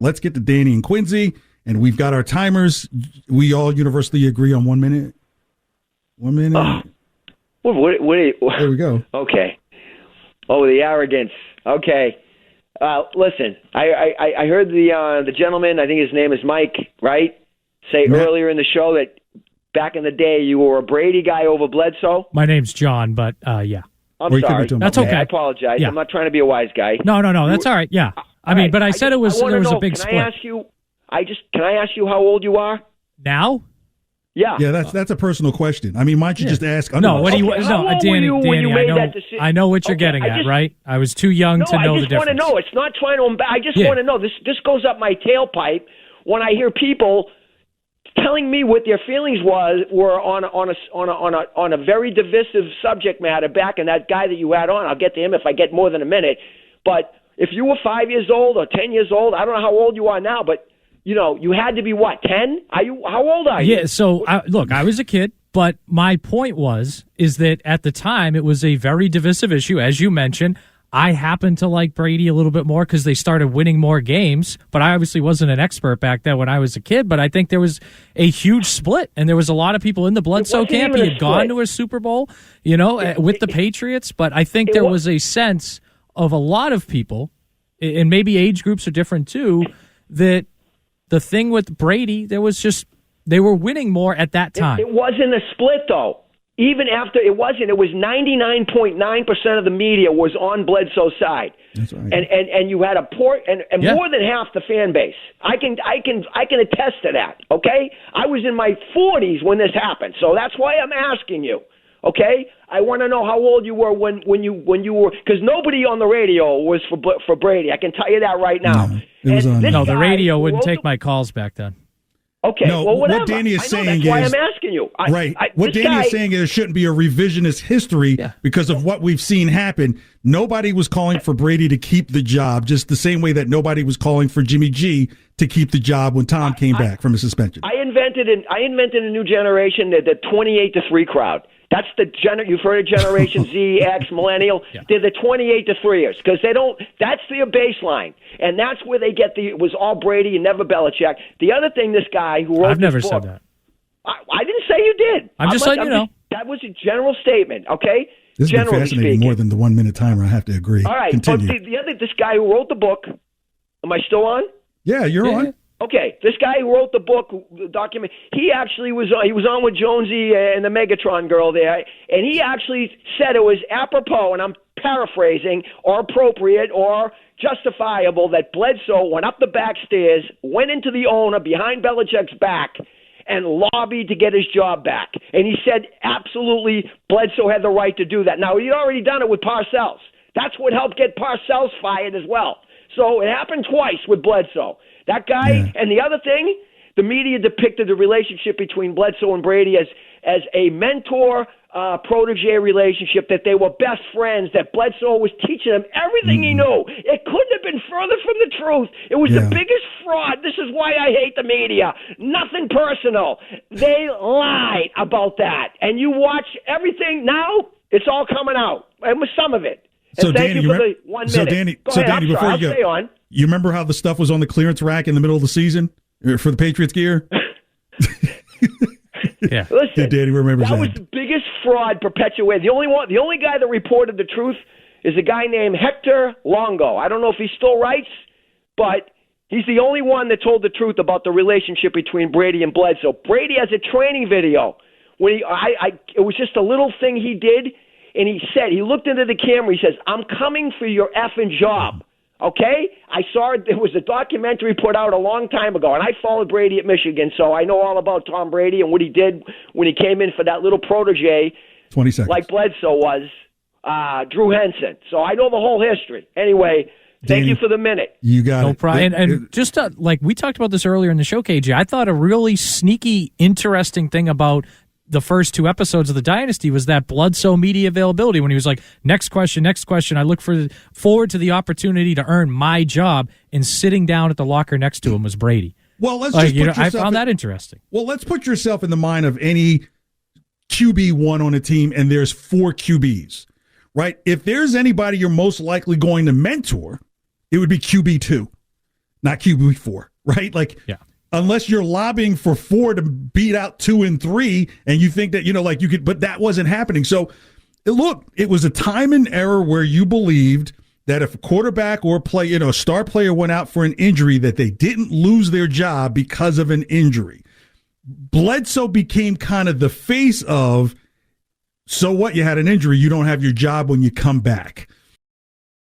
let's get to Danny and Quincy, and we've got our timers. We all universally agree on 1 minute. 1 minute. There we go. Okay. Oh, the arrogance. Okay. Listen, I heard the gentleman, I think his name is Mike, right, say earlier in the show that back in the day you were a Brady guy over Bledsoe. My name's John, but yeah. I'm sorry. That's okay. I apologize. Yeah. I'm not trying to be a wise guy. No, that's all right. Yeah. But I said there was a big split. Can I ask you how old you are? Now? Yeah. Yeah, that's a personal question. I mean, why don't you just ask? No, Danny, I know what you're getting at, right? I was too young to know the difference. I just want to know. It's not trying to. I just want to know. This goes up my tailpipe when I hear people telling me what their feelings were on a very divisive subject matter back in that guy that you had on. I'll get to him if I get more than a minute. But if you were 5 years old or 10 years old, I don't know how old you are now, but you had to be what, 10? How old are you? Yeah. So I was a kid, but my point is that at the time it was a very divisive issue, as you mentioned. I happened to like Brady a little bit more because they started winning more games, but I obviously wasn't an expert back then when I was a kid, but I think there was a huge split, and there was a lot of people in the Bledsoe camp. He had gone to a Super Bowl, with the Patriots, but I think there was a sense of a lot of people, and maybe age groups are different too, that the thing with Brady, they were winning more at that time. It wasn't a split, though. Even after it was 99.9% of the media was on Bledsoe's side. That's right. And you had a more than half the fan base. I can attest to that. Okay, I was in my 40s when this happened, so that's why I'm asking you. Okay, I want to know how old you were when you were, because nobody on the radio was for Brady. I can tell you that right now. The radio wouldn't take my calls back then. Okay, whatever. What Danny is saying that's why I'm asking you. What Danny is saying is there shouldn't be a revisionist history because of what we've seen happen. Nobody was calling for Brady to keep the job, just the same way that nobody was calling for Jimmy G to keep the job when Tom came back from his suspension. I invented a new generation, the 28-3 crowd. That's you've heard of Generation Z, X, Millennial. Yeah. They're the 28-3ers because that's their baseline. And that's where they get it was all Brady and never Belichick. The other thing, this guy who wrote I've never book, said that. I didn't say you did. I'm just letting you know. That was a general statement, okay? This has been fascinating more than the 1 minute timer, I have to agree. All right. Continue. But this guy who wrote the book, am I still on? Yeah, you're on. Okay, this guy who wrote the book, the document, he actually was on with Jonesy and the Megatron girl there, and he actually said it was apropos, and I'm paraphrasing, or appropriate or justifiable that Bledsoe went up the back stairs, went into the owner behind Belichick's back, and lobbied to get his job back. And he said absolutely Bledsoe had the right to do that. Now, he'd already done it with Parcells. That's what helped get Parcells fired as well. So it happened twice with Bledsoe. That guy, and the other thing, the media depicted the relationship between Bledsoe and Brady as a mentor-protege relationship, that they were best friends, that Bledsoe was teaching him everything he knew. It couldn't have been further from the truth. It was the biggest fraud. This is why I hate the media. Nothing personal. They lied about that. And you watch everything now, it's all coming out. And with some of it. And thank you for the 1 minute. Danny, before you go, you remember how the stuff was on the clearance rack in the middle of the season for the Patriots gear? Yeah. Listen, Danny remembers that. That was the biggest fraud perpetuated. The only guy that reported the truth is a guy named Hector Longo. I don't know if he still writes, but he's the only one that told the truth about the relationship between Brady and Bledsoe. Brady has a training video when it was just a little thing he did. And he looked into the camera, he says, "I'm coming for your effing job." Okay? I saw it. There was a documentary put out a long time ago, and I followed Brady at Michigan, so I know all about Tom Brady and what he did when he came in for that little protege, 20 seconds, like Bledsoe was, Drew Henson. So I know the whole history. Anyway, thank you for the minute. You got no it. problem. And just like we talked about this earlier in the show, KJ, I thought a really sneaky, interesting thing about the first two episodes of the Dynasty was that Bledsoe media availability when he was like, next question. I look forward to the opportunity to earn my job, and sitting down at the locker next to him was Brady. Well, I found that interesting. Well, let's put yourself in the mind of any QB1 on a team, and there's 4 QBs, right? If there's anybody you're most likely going to mentor, it would be QB2. not QB4, right? Like, unless you're lobbying for 4 to beat out 2 and 3, and you think that, like you could, but that wasn't happening. So, look, it was a time and error where you believed that if a quarterback or a star player went out for an injury, that they didn't lose their job because of an injury. Bledsoe became kind of the face of, so what, you had an injury, you don't have your job when you come back.